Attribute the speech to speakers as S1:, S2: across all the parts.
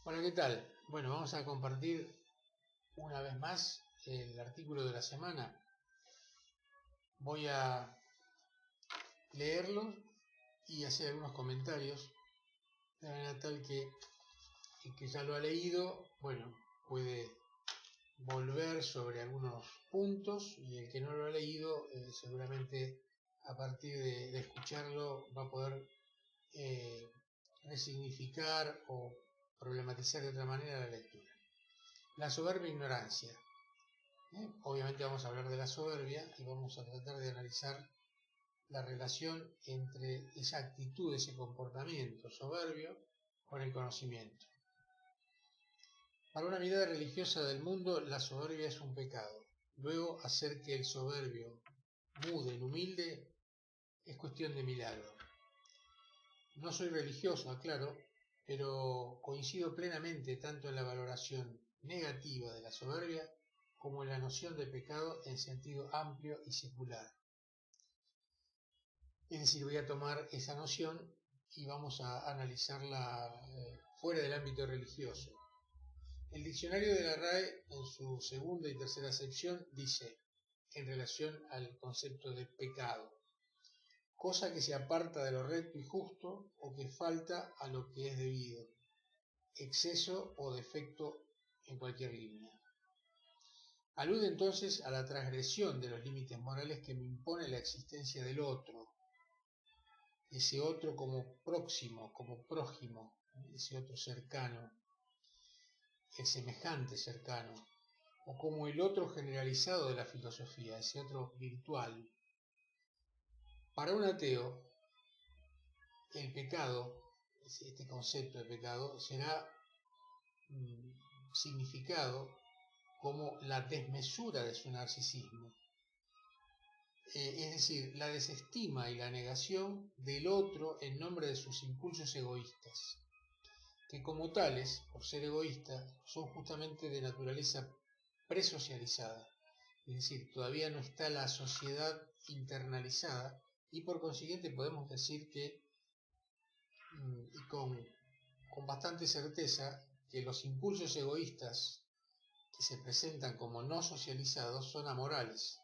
S1: Hola, ¿qué tal? Bueno, vamos a compartir una vez más el artículo de la semana. Voy a leerlo y hacer algunos comentarios de manera tal que el que ya lo ha leído, bueno, puede volver sobre algunos puntos, y el que no lo ha leído, seguramente a partir de escucharlo va a poder resignificar o problematizar de otra manera la lectura. La soberbia ignorancia. Obviamente vamos a hablar de la soberbia y vamos a tratar de analizar la relación entre esa actitud, ese comportamiento soberbio con el conocimiento. Para una mirada religiosa del mundo, la soberbia es un pecado. Luego, hacer que el soberbio mude en humilde es cuestión de milagro. No soy religioso, aclaro, pero coincido plenamente tanto en la valoración negativa de la soberbia como en la noción de pecado en sentido amplio y secular. Es decir, voy a tomar esa noción y vamos a analizarla fuera del ámbito religioso. El diccionario de la RAE, en su segunda y tercera sección, dice, en relación al concepto de pecado: cosa que se aparta de lo recto y justo o que falta a lo que es debido, exceso o defecto en cualquier línea. Alude entonces a la transgresión de los límites morales que me impone la existencia del otro, ese otro como próximo, como prójimo, ese otro cercano, el semejante cercano, o como el otro generalizado de la filosofía, ese otro virtual. Para un ateo, el pecado, este concepto de pecado, será significado como la desmesura de su narcisismo, es decir, la desestima y la negación del otro en nombre de sus impulsos egoístas, que como tales, por ser egoístas, son justamente de naturaleza presocializada, es decir, todavía no está la sociedad internalizada, y por consiguiente podemos decir que, y con bastante certeza, que los impulsos egoístas que se presentan como no socializados son amorales.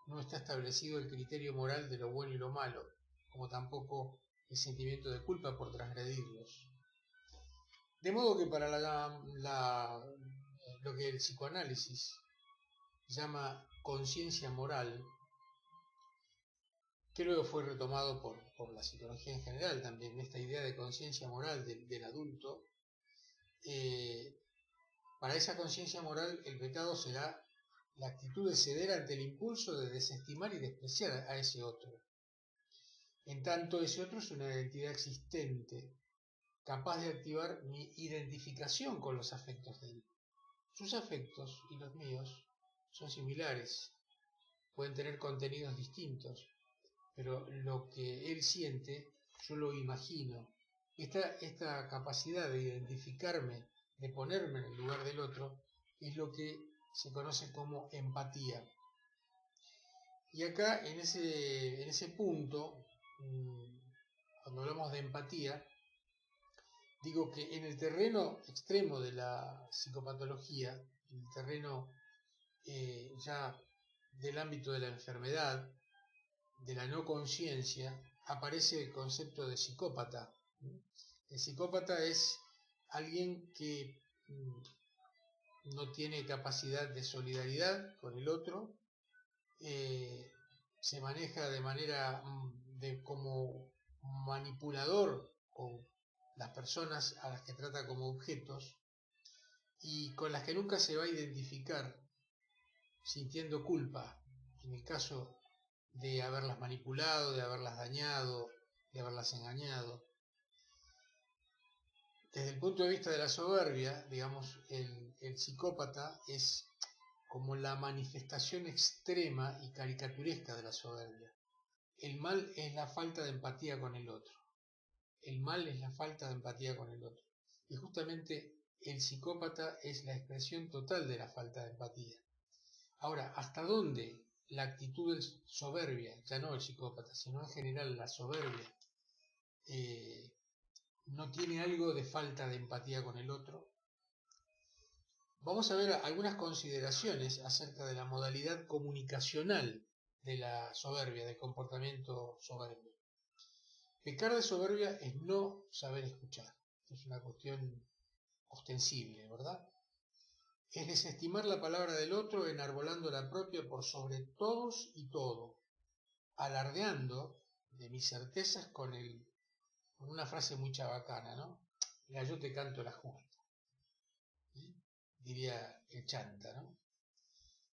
S1: No está establecido el criterio moral de lo bueno y lo malo, como tampoco el sentimiento de culpa por transgredirlos. De modo que para lo que el psicoanálisis llama conciencia moral, que luego fue retomado por la psicología en general también, esta idea de conciencia moral del adulto, para esa conciencia moral el pecado será la actitud de ceder ante el impulso de desestimar y despreciar a ese otro. En tanto, ese otro es una identidad existente, capaz de activar mi identificación con los afectos de él. Sus afectos y los míos son similares, pueden tener contenidos distintos, pero lo que él siente, yo lo imagino. Esta capacidad de identificarme, de ponerme en el lugar del otro, es lo que se conoce como empatía. Y acá, en ese punto, cuando hablamos de empatía, digo que en el terreno extremo de la psicopatología, en el terreno ya del ámbito de la enfermedad, de la no conciencia, aparece el concepto de psicópata. El psicópata es alguien que no tiene capacidad de solidaridad con el otro, se maneja de manera como manipulador con las personas a las que trata como objetos y con las que nunca se va a identificar sintiendo culpa, en el caso de haberlas manipulado, de haberlas dañado, de haberlas engañado. Desde el punto de vista de la soberbia, digamos, el psicópata es como la manifestación extrema y caricaturesca de la soberbia. El mal es la falta de empatía con el otro. El mal es la falta de empatía con el otro. Y justamente el psicópata es la expresión total de la falta de empatía. Ahora, ¿hasta dónde la actitud soberbia, ya no el psicópata, sino en general la soberbia, no tiene algo de falta de empatía con el otro? Vamos a ver algunas consideraciones acerca de la modalidad comunicacional de la soberbia, del comportamiento soberbio. Pecar de soberbia es no saber escuchar. Es una cuestión ostensible, ¿verdad? Es desestimar la palabra del otro enarbolando la propia por sobre todos y todo, alardeando de mis certezas con una frase muy chabacana, ¿no? Mira, yo te canto la justa, ¿sí? Diría el chanta, ¿no?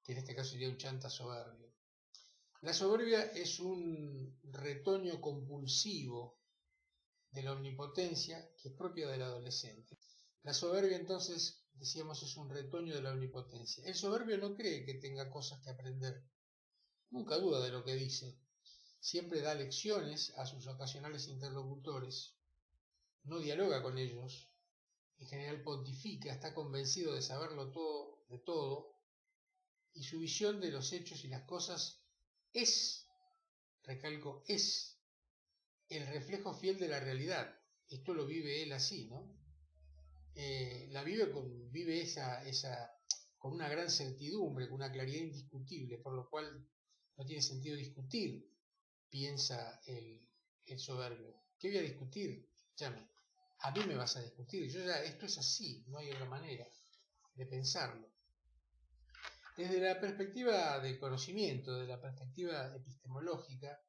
S1: Que en este caso sería un chanta soberbio. La soberbia es un retoño compulsivo de la omnipotencia que es propia del adolescente. La soberbia, entonces, decíamos, es un retoño de la omnipotencia. El soberbio no cree que tenga cosas que aprender, nunca duda de lo que dice, siempre da lecciones a sus ocasionales interlocutores, no dialoga con ellos, en general pontifica, está convencido de saberlo todo de todo, y su visión de los hechos y las cosas es, recalco, es el reflejo fiel de la realidad. Esto lo vive él así, ¿no? Vive con una gran certidumbre, con una claridad indiscutible, por lo cual no tiene sentido discutir, piensa el soberbio. ¿Qué voy a discutir? Llame. A mí me vas a discutir, esto es así, no hay otra manera de pensarlo. Desde la perspectiva del conocimiento, de la perspectiva epistemológica,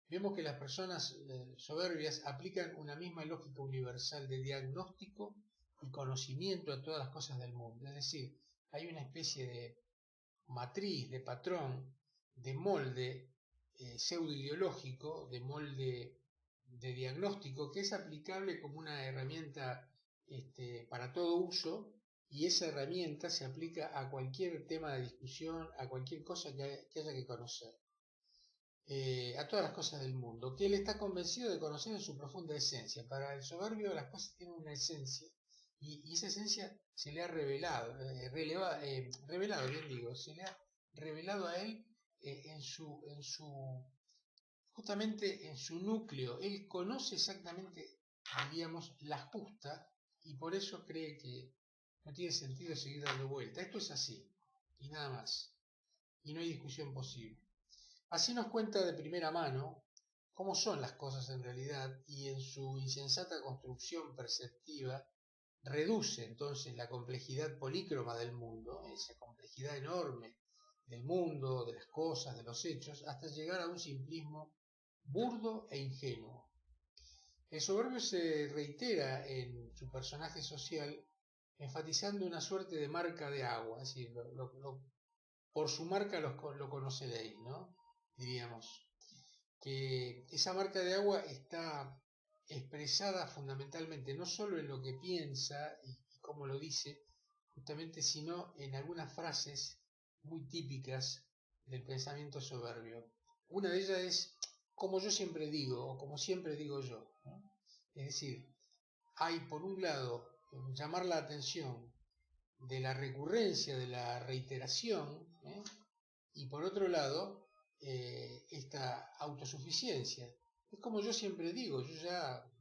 S1: vemos que las personas soberbias aplican una misma lógica universal de diagnóstico y conocimiento a todas las cosas del mundo. Es decir, hay una especie de matriz, de patrón, de molde pseudo-ideológico, de molde de diagnóstico que es aplicable como una herramienta para todo uso, y esa herramienta se aplica a cualquier tema de discusión, a cualquier cosa que haya que conocer, a todas las cosas del mundo, que él está convencido de conocer en su profunda esencia. Para el soberbio las cosas tienen una esencia, y esa esencia se le ha revelado, se le ha revelado a él justamente en su núcleo. Él conoce exactamente, diríamos, la justa, y por eso cree que no tiene sentido seguir dando vuelta. Esto es así, y nada más, y no hay discusión posible. Así nos cuenta de primera mano cómo son las cosas en realidad, y en su insensata construcción perceptiva reduce entonces la complejidad polícroma del mundo, esa complejidad enorme del mundo, de las cosas, de los hechos, hasta llegar a un simplismo burdo e ingenuo. El soberbio se reitera en su personaje social enfatizando una suerte de marca de agua, es decir, por su marca lo conoceréis, ¿no? Diríamos que esa marca de agua está expresada fundamentalmente no solo en lo que piensa y cómo lo dice, justamente, sino en algunas frases muy típicas del pensamiento soberbio. Una de ellas es como yo siempre digo, o como siempre digo yo, ¿no? Es decir, hay por un lado llamar la atención de la recurrencia, de la reiteración, y por otro lado esta autosuficiencia. Es como yo siempre digo, yo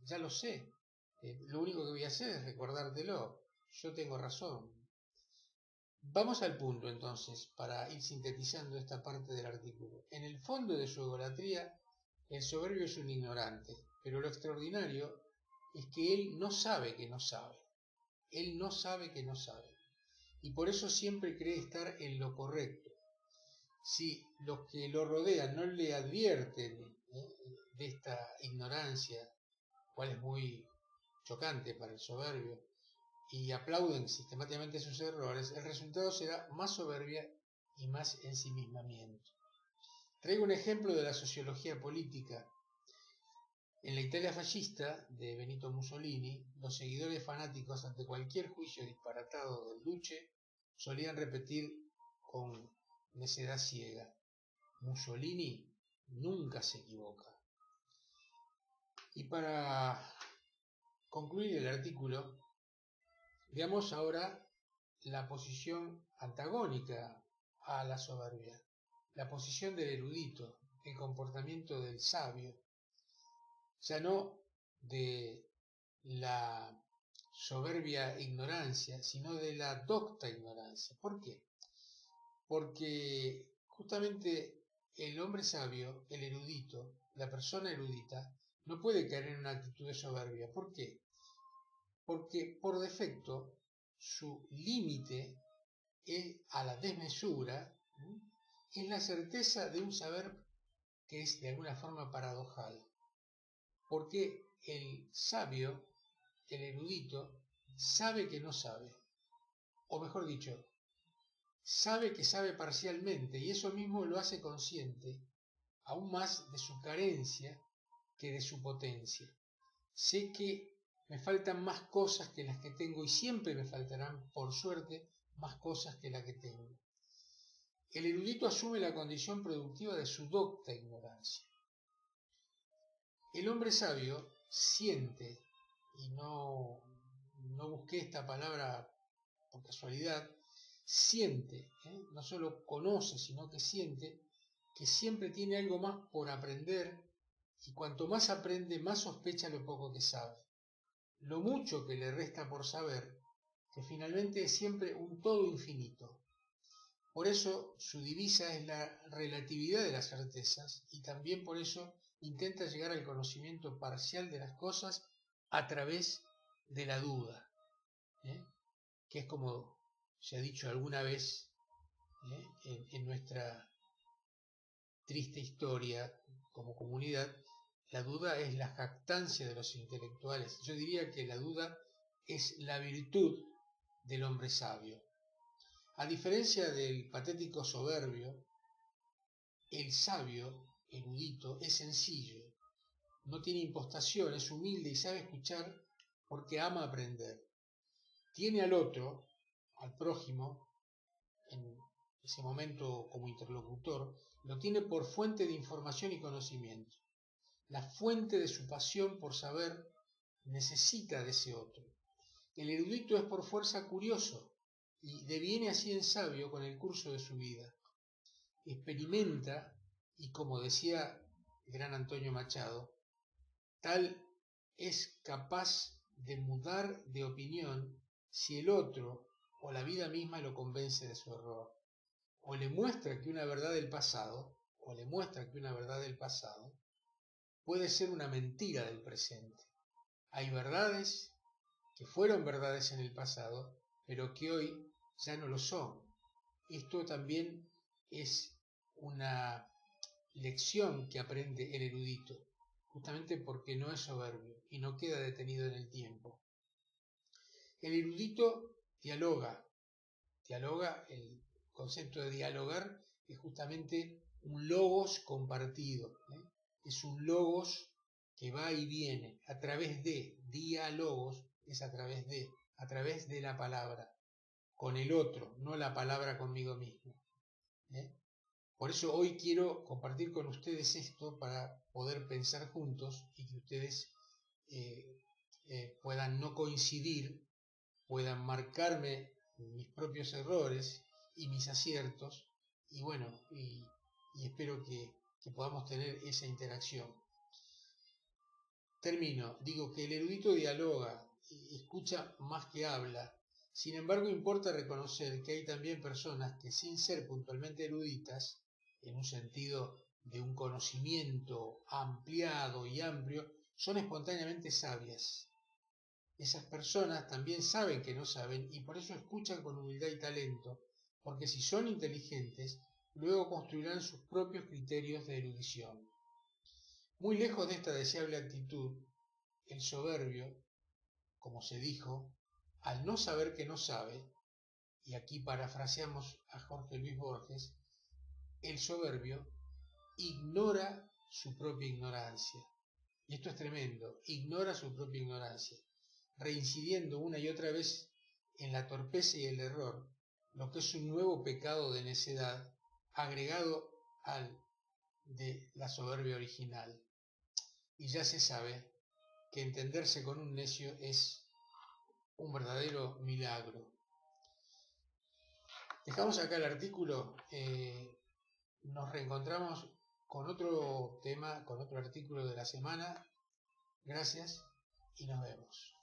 S1: ya lo sé, lo único que voy a hacer es recordártelo, yo tengo razón. Vamos al punto entonces, para ir sintetizando esta parte del artículo. En el fondo de su egolatría, el soberbio es un ignorante, pero lo extraordinario es que él no sabe que no sabe. Él no sabe que no sabe. Y por eso siempre cree estar en lo correcto. Si los que lo rodean no le advierten de esta ignorancia, cual es muy chocante para el soberbio, y aplauden sistemáticamente sus errores, el resultado será más soberbia y más ensimismamiento. Traigo un ejemplo de la sociología política. En la Italia fascista de Benito Mussolini, los seguidores fanáticos ante cualquier juicio disparatado del Duce solían repetir con necedad ciega: Mussolini nunca se equivoca. Y para concluir el artículo, veamos ahora la posición antagónica a la soberbia, la posición del erudito, el comportamiento del sabio, ya no de la soberbia ignorancia, sino de la docta ignorancia. ¿Por qué? Porque justamente el hombre sabio, el erudito, la persona erudita, no puede caer en una actitud de soberbia. ¿Por qué? Porque por defecto su límite a la desmesura es la certeza de un saber que es de alguna forma paradojal. Porque el sabio, el erudito, sabe que no sabe. O mejor dicho, sabe que sabe parcialmente, y eso mismo lo hace consciente aún más de su carencia que de su potencia. Sé que me faltan más cosas que las que tengo y siempre me faltarán, por suerte, más cosas que las que tengo. El erudito asume la condición productiva de su docta ignorancia. El hombre sabio siente, y no busqué esta palabra por casualidad, siente, no solo conoce, sino que siente que siempre tiene algo más por aprender, y cuanto más aprende, más sospecha lo poco que sabe, lo mucho que le resta por saber, que finalmente es siempre un todo infinito. Por eso su divisa es la relatividad de las certezas, y también por eso intenta llegar al conocimiento parcial de las cosas a través de la duda, que es como se ha dicho alguna vez en nuestra triste historia como comunidad, la duda es la jactancia de los intelectuales. Yo diría que la duda es la virtud del hombre sabio. A diferencia del patético soberbio, el sabio, erudito, es sencillo, no tiene impostación, es humilde y sabe escuchar porque ama aprender. Tiene al otro, al prójimo, en ese momento como interlocutor, lo tiene por fuente de información y conocimiento. La fuente de su pasión por saber necesita de ese otro. El erudito es por fuerza curioso y deviene así en sabio con el curso de su vida. Experimenta y, como decía el gran Antonio Machado, tal es capaz de mudar de opinión si el otro o la vida misma lo convence de su error, o le muestra que una verdad del pasado, puede ser una mentira del presente. Hay verdades que fueron verdades en el pasado, pero que hoy ya no lo son. Esto también es una lección que aprende el erudito, justamente porque no es soberbio y no queda detenido en el tiempo. El erudito dialoga, el concepto de dialogar es justamente un logos compartido, es un logos que va y viene a través de, diálogos es a través de la palabra, con el otro, no la palabra conmigo mismo. Por eso hoy quiero compartir con ustedes esto para poder pensar juntos y que ustedes puedan no coincidir, puedan marcarme mis propios errores y mis aciertos, y bueno, y espero que podamos tener esa interacción. Termino, digo que el erudito dialoga, escucha más que habla. Sin embargo, importa reconocer que hay también personas que, sin ser puntualmente eruditas, en un sentido de un conocimiento ampliado y amplio, son espontáneamente sabias. Esas personas también saben que no saben y por eso escuchan con humildad y talento, porque si son inteligentes, luego construirán sus propios criterios de erudición. Muy lejos de esta deseable actitud, el soberbio, como se dijo, al no saber que no sabe, y aquí parafraseamos a Jorge Luis Borges, el soberbio ignora su propia ignorancia. Y esto es tremendo, ignora su propia ignorancia, reincidiendo una y otra vez en la torpeza y el error, lo que es un nuevo pecado de necedad agregado al de la soberbia original. Y ya se sabe que entenderse con un necio es un verdadero milagro. Dejamos acá el artículo, nos reencontramos con otro tema, con otro artículo de la semana. Gracias y nos vemos.